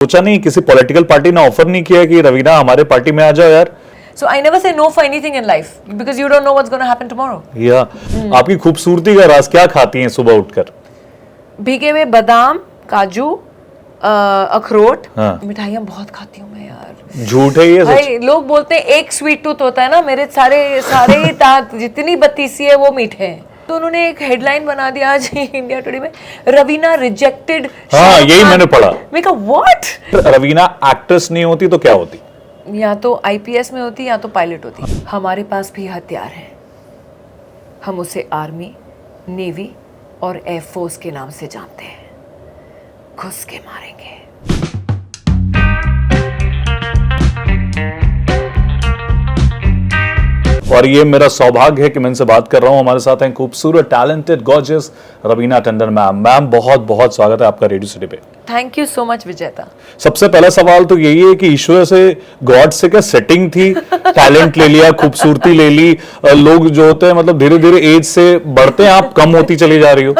सोचा नहीं, किसी पॉलिटिकल पार्टी ने ऑफर नहीं किया कि रवीना हमारे पार्टी में आ जाओ यार? So I never say no for anything in life because you don't know what's going to happen tomorrow. या आपकी खूबसूरती का राज क्या खाती हैं सुबह उठकर? भीगे हुए बादाम, काजू, अखरोट, हाँ। मिठाइयाँ बहुत खाती हूँ मैं यार। झूठ है ये? भाई लोग बोलते हैं एक स्वीट टूथ होता है ना, मेरे सारे ही दांत जितनी बत्तीसी है वो मीठे हैं। तो उन्होंने एक हेडलाइन बना दिया आज इंडिया टुडे में, रवीना रिजेक्टेड। हाँ, यही मैंने पढ़ा। मैं कहा व्हाट? रवीना एक्ट्रेस नहीं होती तो क्या होती? या तो आईपीएस में होती या तो पायलट होती। हमारे पास भी हथियार है, हम उसे आर्मी, नेवी और एयरफोर्स के नाम से जानते हैं। घुस के मारेंगे। और ये मेरा सौभाग्य है कि मैं इनसे बात कर रहा हूँ। हमारे साथ हैं खूबसूरत, talented, gorgeous Raveena Tandon ma'am. Ma'am बहुत बहुत स्वागत है आपका रेडियो सिटी पे। थैंक यू सो मच विजेता। सबसे पहला सवाल तो यही है कि ईश्वर से, गॉड से क्या सेटिंग थी? टैलेंट ले लिया, खूबसूरती ले ली, लोग जो होते हैं मतलब धीरे धीरे एज से बढ़ते हैं, आप कम होती चली जा रही हो।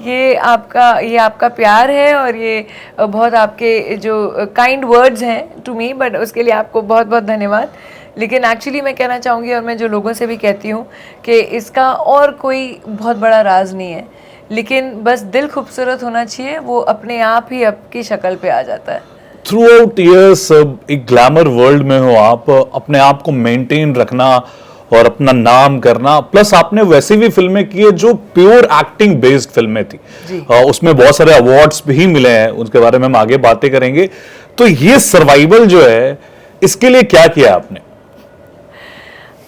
ये आपका प्यार है और ये बहुत आपके जो काइंड वर्ड्स हैं टू मी, बट उसके लिए आपको बहुत बहुत धन्यवाद। लेकिन एक्चुअली मैं कहना चाहूँगी, और मैं जो लोगों से भी कहती हूँ, कि इसका और कोई बहुत बड़ा राज नहीं है, लेकिन बस दिल खूबसूरत होना चाहिए, वो अपने आप ही आपकी शक्ल पे आ जाता है। थ्रू आउट ईयर्स एक ग्लैमर वर्ल्ड में हो आप, अपने आप को मेंटेन रखना और अपना नाम करना, प्लस आपने वैसी भी फिल्में की है जो प्योर एक्टिंग बेस्ड फिल्में थी। उसमें बहुत सारे अवार्ड्स भी मिले हैं, उसके बारे में हम आगे बातें करेंगे। तो ये सर्वाइवल जो है, इसके लिए क्या किया आपने?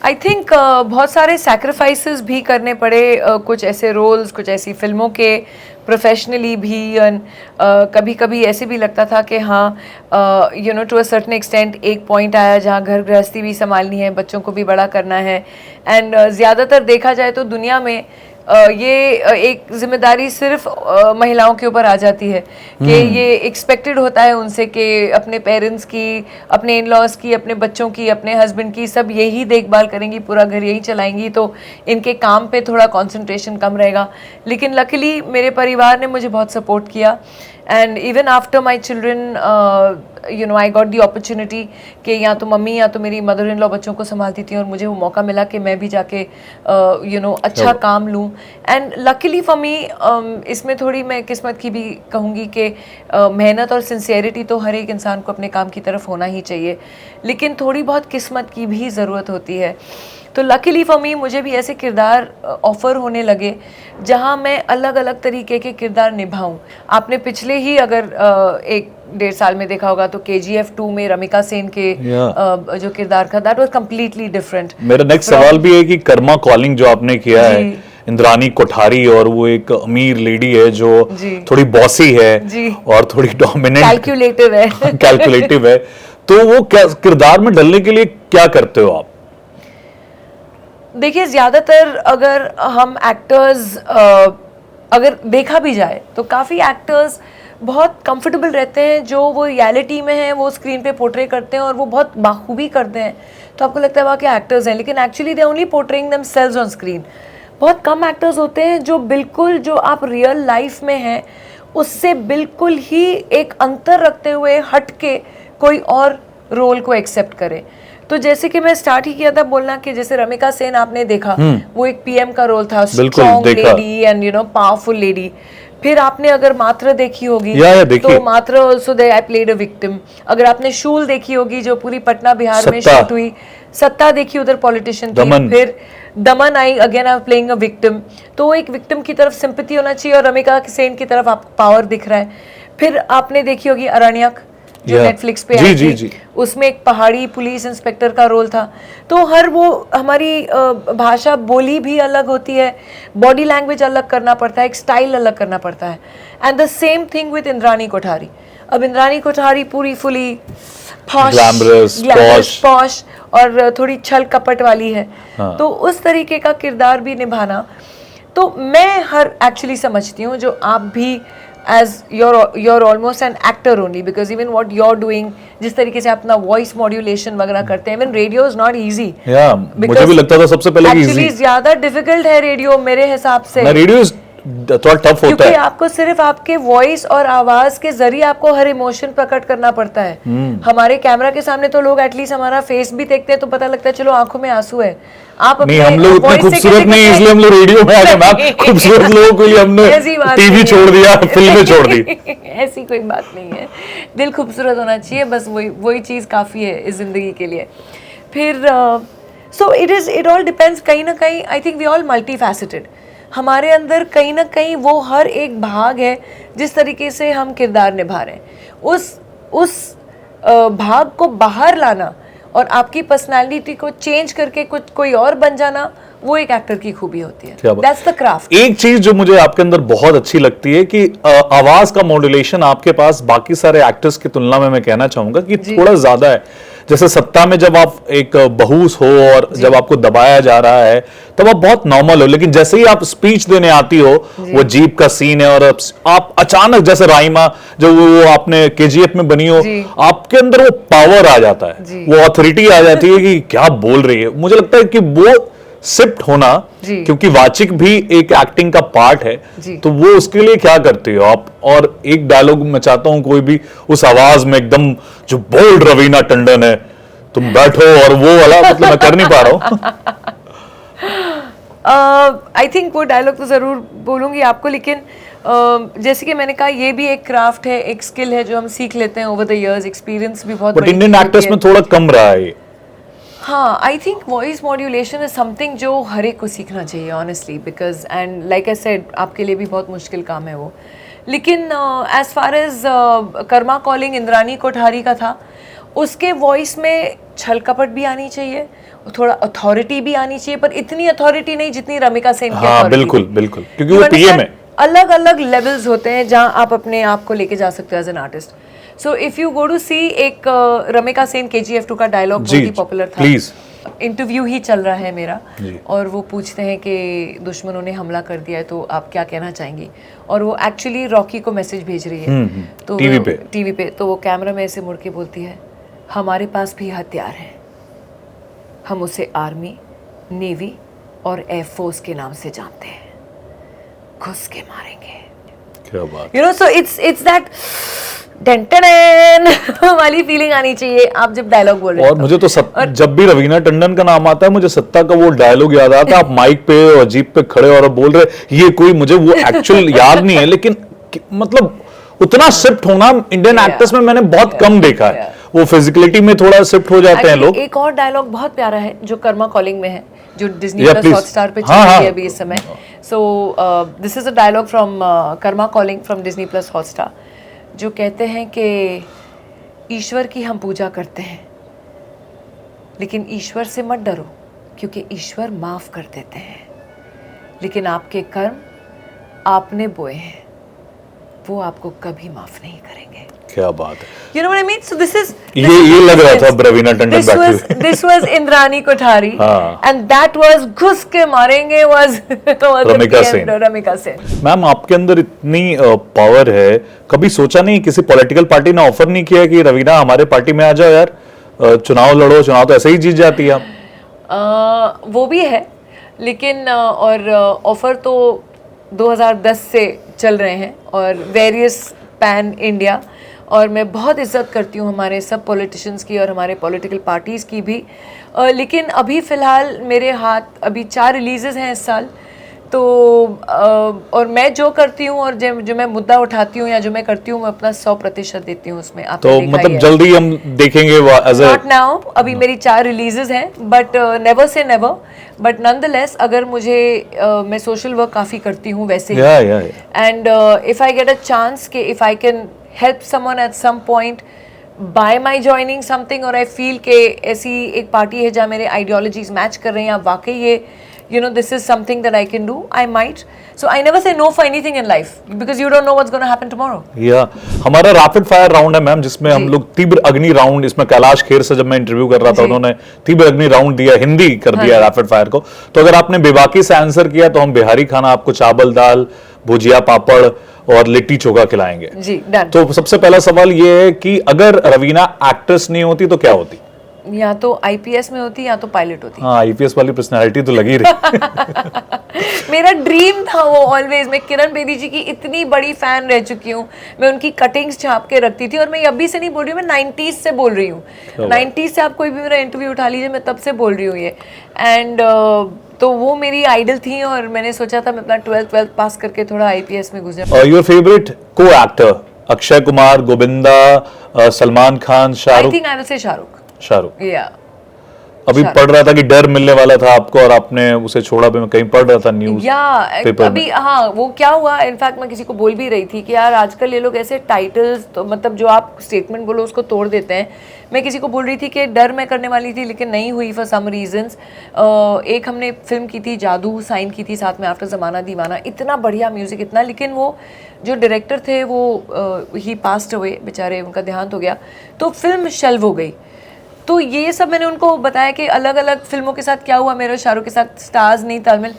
आई थिंक बहुत सारे सैक्रिफाइसेस भी करने पड़े, कुछ ऐसे रोल्स, कुछ ऐसी फिल्मों के, प्रोफेशनली भी। कभी कभी ऐसे भी लगता था कि हाँ, you know, to a certain extent एक पॉइंट आया जहाँ घर गृहस्थी भी संभालनी है, बच्चों को भी बड़ा करना है। एंड ज़्यादातर देखा जाए तो दुनिया में ये एक जिम्मेदारी सिर्फ महिलाओं के ऊपर आ जाती है कि ये एक्सपेक्टेड होता है उनसे कि अपने पेरेंट्स की, अपने इन लॉज की, अपने बच्चों की, अपने हस्बैंड की, सब यही देखभाल करेंगी, पूरा घर यही चलाएंगी, तो इनके काम पे थोड़ा कंसंट्रेशन कम रहेगा। लेकिन लकीली मेरे परिवार ने मुझे बहुत सपोर्ट किया, and even after my children you know I got the opportunity कि या तो मम्मी या तो मेरी मदर इन लॉ बच्चों को संभालती थी, और मुझे वो मौका मिला कि मैं भी जाके यू नो अच्छा काम लूँ। एंड लकीली फॉर मी इसमें थोड़ी मैं किस्मत की भी कहूँगी कि मेहनत और सिंसियरिटी तो हर एक इंसान को अपने काम की तरफ होना ही चाहिए, लेकिन थोड़ी बहुत किस्मत की भी ज़रूरत होती है। तो लकीली फॉर मी मुझे भी ऐसे किरदार ऑफ़र होने लगे जहाँ मैं अलग अलग तरीके के किरदार निभाऊं। आपने पिछले ही अगर 1-1.5 साल में देखा होगा तो KGF 2 में रमिका सेन के जो किरदार था, दैट वाज कम्प्लीटली डिफरेंट। मेरा नेक्स्ट सवाल भी है कि कर्मा कॉलिंग जो आपने किया है, इंद्रानी कोठारी, और वो एक अमीर लेडी है जो थोड़ी बॉसी है और थोड़ी डोमिनेंट, कैलकुलेटिव है, तो वो क्या किरदार में ढलने के लिए क्या करते हो आप? देखिए, ज़्यादातर अगर हम एक्टर्स अगर देखा भी जाए तो काफ़ी एक्टर्स बहुत कंफर्टेबल रहते हैं, जो वो रियलिटी में हैं वो स्क्रीन पे पोर्ट्रे करते हैं और वो बहुत बाखूबी करते हैं, तो आपको लगता है वाह क्या एक्टर्स हैं, लेकिन actually they only portraying themselves on screen. बहुत कम एक्टर्स होते हैं जो बिल्कुल जो आप रियल लाइफ में हैं उससे बिल्कुल ही एक अंतर रखते हुए हट के कोई और रोल को एक्सेप्ट करें। तो जैसे कि मैं स्टार्ट ही किया था बोलना कि जैसे रमिका सेन आपने देखा, वो एक पीएम का रोल था, strong lady and you know powerful lady. फिर आपने अगर मात्र देखी होगी तो मात्र also they I played a victim. अगर आपने शूल देखी होगी जो पूरी पटना बिहार में शूट हुई, सत्ता देखी, उधर पॉलिटिशियन थी, फिर दमन आई, again I playing a victim. तो एक विक्टिम की तरफ सिंपैथी होना चाहिए और रमिका सेन की तरफ आपको पावर दिख रहा है। फिर आपने देखी होगी अरण्यक जो नेटफ्लिक्स पे आई थी, उसमें एक पहाड़ी पुलिस इंस्पेक्टर का रोल था। तो हर वो हमारी भाषा बोली भी अलग होती है, बॉडी लैंग्वेज अलग करना पड़ता है, एक स्टाइल अलग करना पड़ता है। And the same thing with Indrani Kothari. अब इंद्रानी कोठारी पूरी फुली पॉश और थोड़ी छल कपट वाली है, तो उस तरीके का किरदार भी निभाना, तो मैं हर एक्चुअली समझती हूँ जो आप भी as you're almost an actor only, because even what you're doing, जिस तरीके से अपना वॉइस मॉड्यूलेशन वगैरह करते हैं, even radio is not easy. मुझे भी लगता था सबसे पहले कि actually ज्यादा डिफिकल्ट है रेडियो मेरे हिसाब से। रेडियो थोड़ा टफ होता क्योंकि है। आपको सिर्फ आपके वॉइस और आवाज के जरिए आपको हर इमोशन प्रकट करना पड़ता है। हमारे कैमरा के सामने तो लोग एटलीस्ट हमारा फेस भी देखते हैं तो पता लगता है चलो आंखों में आंसू है। आप नहीं, अपने हम लोग इतने voice से खूबसूरत कैसे नहीं है, करते इसलिए हम लोग रेडियो में आ गए मैम। खूबसूरत लोगों के लिए हमने ऐसी बात टीवी नहीं छोड़ है। दिया, फिल्में छोड़ दी। ऐसी कोई बात नहीं है, दिल खूबसूरत होना चाहिए, बस वही चीज़ काफ़ी है इस ज़िंदगी के लिए। फिर सो इट ऑल डिपेंड्स, कहीं ना कहीं I think we all multi faceted. हमारे अंदर कहीं ना कहीं वो हर एक भाग है जिस तरीके से हम किरदार निभा रहे हैं, उस भाग को बाहर लाना और आपकी पर्सनालिटी को चेंज करके कुछ कोई और बन जाना, वो एक एक्टर की खूबी होती है। That's the craft. एक चीज जो मुझे आपके अंदर बहुत अच्छी लगती है कि आवाज का मॉड्यूलेशन आपके पास बाकी सारे एक्टर्स की तुलना में मैं कहना चाहूंगा कि थोड़ा ज्यादा है। जैसे सत्ता में जब आप एक बहूस हो और जब आपको दबाया जा रहा है तब आप बहुत नॉर्मल हो, लेकिन जैसे ही आप स्पीच देने आती हो, वो जीप का सीन है और आप अचानक, जैसे राइमा जो वो आपने केजीएफ में बनी हो, आपके अंदर वो पावर आ जाता है, वो अथॉरिटी आ जाती है कि क्या बोल रही है। मुझे लगता है कि वो शिफ्ट होना, क्योंकि वाचिक भी एक एक्टिंग का पार्ट है, तो वो उसके लिए क्या करते हो आप? और एक डायलॉग मैं चाहता हूं कोई भी उस आवाज में एकदम जो बोल्ड रवीना टंडन है, तुम बैठो, और वो वाला मतलब मैं कर नहीं पा रहा हूं। आई थिंक वो डायलॉग तो जरूर बोलूंगी आपको, लेकिन जैसे कि मैंने कहा ये भी एक क्राफ्ट है, एक स्किल है जो हम सीख लेते हैं ओवर द इयर्स, एक्सपीरियंस भी बहुत। बट इंडियन एक्टर्स में थोड़ा कम रहा है ये। हाँ, I think voice modulation is something जो हर एक को सीखना चाहिए honestly, because and like I said आपके लिए भी बहुत मुश्किल काम है वो। लेकिन as far as Karma Calling Indrani Kothari का था, उसके वॉइस में छल कपट भी आनी चाहिए, थोड़ा अथॉरिटी भी आनी चाहिए, पर इतनी अथॉरिटी नहीं जितनी रमिका सेन की। हाँ, बिल्कुल बिल्कुल, क्योंकि वो पीएम है। अलग अलग लेवल्स होते हैं जहां आप अपने आप को लेके जा सकते हो as an artist. So if you go to see, एक रमिका सेन KGF 2 का डायलॉग बहुत ही पॉपुलर था। प्लीज, इंटरव्यू ही चल रहा है मेरा, और वो पूछते हैं कि दुश्मनों ने हमला कर दिया है तो आप क्या कहना चाहेंगी, और वो एक्चुअली रॉकी को मैसेज भेज रही है तो टीवी पे, तो वो कैमरा में ऐसे मुड़ के बोलती है, हमारे पास भी हथियार हैं, हम उसे आर्मी, नेवी और एयरफोर्स के नाम से जानते हैं, घुस के मारेंगे। क्या बात, you know, so it's that वाली फीलिंग आनी चाहिए आप जब डायलॉग बोल रहे हो। और मुझे तो जब भी रवीना टंडन का नाम आता है, मुझे सत्ता का वो डायलॉग याद आता है, आप माइक पे और जीप पे खड़े और बोल रहे, ये कोई, मुझे वो एक्चुअल याद नहीं है, लेकिन मतलब उतना शिफ्ट होना इंडियन एक्टर्स में मैंने बहुत कम देखा है। वो फिजिकलिटी में थोड़ा शिफ्ट हो जाते हैं लोग। एक और डायलॉग बहुत प्यारा है जो कर्मा कॉलिंग में है, जो डिज्नी प्लस हॉटस्टार पे चल रही है अभी इस समय। So this is a dialogue from Karma Calling from Disney plus Hotstar, जो कहते हैं कि ईश्वर की हम पूजा करते हैं, लेकिन ईश्वर से मत डरो क्योंकि ईश्वर माफ कर देते हैं, लेकिन आपके कर्म आपने बोए हैं वो आपको कभी माफ नहीं करेंगे। क्या बात है, You know what I mean? So this is ये लग रहा था Raveena Tandon this was Indrani Kothari, and that was घुस के मारेंगे was रमिका सेन। मैम, आपके अंदर इतनी पावर है, कभी सोचा नहीं, किसी पॉलिटिकल पार्टी ने ऑफर नहीं किया कि रवीना हमारे पार्टी में आ जाओ यार, चुनाव लड़ो, चुनाव तो ऐसे ही जीत जाती है आप। वो भी है, लेकिन और ऑफर तो 2010 से चल रहे हैं और वेरियस पैन इंडिया, और मैं बहुत इज्जत करती हूँ हमारे सब पॉलिटिशियंस की और हमारे पॉलिटिकल पार्टीज़ की भी, लेकिन अभी फ़िलहाल मेरे हाथ अभी 4 रिलीज़ेस हैं इस साल, तो और मैं जो करती हूँ और जो मैं मुद्दा उठाती हूँ या जो मैं करती हूँ, मैं अपना 100% देती हूँ उसमें। आप तो मतलब जल्दी हम देखेंगे नॉट नाउ, अभी मेरी 4 रिलीजेस हैं, but never say never, but nonetheless अगर मुझे मैं सोशल वर्क काफ़ी करती हूँ वैसे ही, and if I get a chance कि if I can help someone at some point by my joining something, और आई फील कि ऐसी एक पार्टी है जहाँ मेरे आइडियोलॉजीज मैच कर रही हैं, आप वाकई ये you know this is something that I can do, I might. So I never say no for anything in life because you don't know what's going to happen tomorrow. हमारा rapid fire round है ma'am, जिसमें हम लोग तीव्र अग्नि round, इसमें कैलाश खेर से जब मैं इंटरव्यू कर रहा था, उन्होंने तीव्र अग्नि राउंड दिया, हिंदी कर दिया रैपिड फायर को। तो अगर आपने बेबाकी से आंसर किया तो हम बिहारी खाना आपको चावल दाल भुजिया पापड़ और लिट्टी चोखा खिलाएंगे जी, डन। तो सबसे पहला सवाल ये है कि अगर रवीना एक्ट्रेस नहीं होती तो क्या होती? या तो आईपीएस में होती या तो पायलट होती। हाँ, आईपीएस वाली पर्सनालिटी तो लगी रही। मेरा ड्रीम था वो ऑलवेज। मैं किरण बेदी जी की इतनी बड़ी फैन रह चुकी हूँ, मैं उनकी कटिंग्स छाप के रखती थी। और मैं अभी से नहीं बोल रही हूँ, मैं 90s से बोल रही हूँ। 90s से आप कोई भी मेरा इंटरव्यू उठा लीजिए, मैं तब से बोल रही हूँ ये। एंड तो वो मेरी आइडल थी और मैंने सोचा था मैं अपना 12th पास करके थोड़ा आईपीएस में घुस जाऊँ। योर फेवरेट को actor? Akshay Kumar, Govinda, Salman Khan, I Shahrukh? Think I will say Shahrukh. या अभी पढ़ रहा था कि डर मिलने वाला था आपको और आपने उसे छोड़ा भी। मैं कहीं पढ़ रहा था न्यूज पेपर अभी में। हाँ, वो क्या हुआ, इनफैक्ट मैं किसी को बोल भी रही थी कि यार आजकल ये लोग ऐसे टाइटल्स, तो मतलब जो आप स्टेटमेंट बोलो उसको तोड़ देते हैं। मैं किसी को बोल रही थी कि डर मैं करने वाली थी लेकिन नहीं हुई फॉर सम रीजंस। एक हमने फिल्म की थी जादू, साइन की थी साथ में आफ्टर ज़माना दीवाना, इतना बढ़िया म्यूजिक इतना, लेकिन वो जो डायरेक्टर थे वो ही पास्ड अवे बेचारे, उनका देहांत हो गया, तो फिल्म शेल्व हो गई। तो ये सब मैंने उनको बताया कि अलग अलग फिल्मों के साथ क्या हुआ, मेरे शाहरुख के साथ स्टार्स नहीं तालमेल।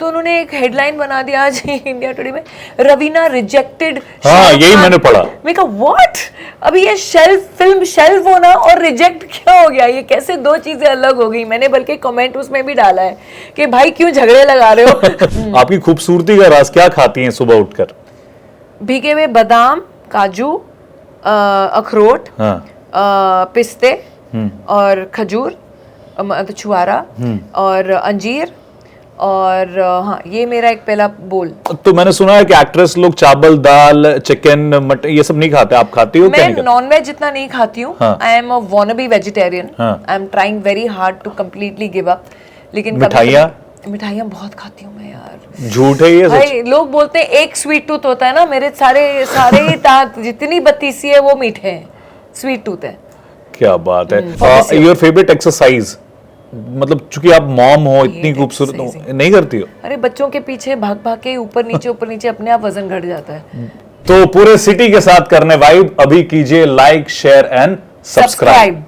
तो उन्होंने एक हेडलाइन बना दिया आज इंडिया टुडे में, रवीना रिजेक्टेड। हाँ, यही मैंने पढ़ा। मैं कहा व्हाट, अभी ये फिल्म शेल्व होना और रिजेक्ट क्या हो गया, ये कैसे दो चीजें अलग हो गई। मैंने बल्कि कमेंट उसमें भी डाला है कि भाई क्यों झगड़े लगा रहे हो। आपकी खूबसूरती का राज क्या खाती हैं सुबह उठकर? भीगे हुए बादाम, काजू, अखरोट, पिस्ते और खजूर, छुआरा और अंजीर, और हाँ, ये मेरा एक पहला बोल। तो मैंने सुना है कि एक्ट्रेस लोग चावल, दाल, चिकन, मटन ये सब नहीं खाते। आप खाती हो? मैं नॉन वेज इतना नहीं खाती हूँ। I am a wannabe vegetarian. हाँ। I am trying very hard to completely give up. लेकिन मिठाइयाँ बहुत खाती हूँ मैं यार। झूठ है ये? भाई लोग बोलते हैं एक स्वीट टूथ होता है ना, मेरे सारे दांत जितनी बत्तीसी है वो मीठे हैं, स्वीट टूथ है। क्या बात है। Your favourite exercise? मतलब चूंकि आप मॉम हो, इतनी खूबसूरत हो, नहीं करती हो? अरे बच्चों के पीछे भाग भाग के ऊपर नीचे अपने आप वजन घट जाता है। तो पूरे सिटी के साथ करने वाइब अभी कीजिए लाइक, शेयर एंड सब्सक्राइब।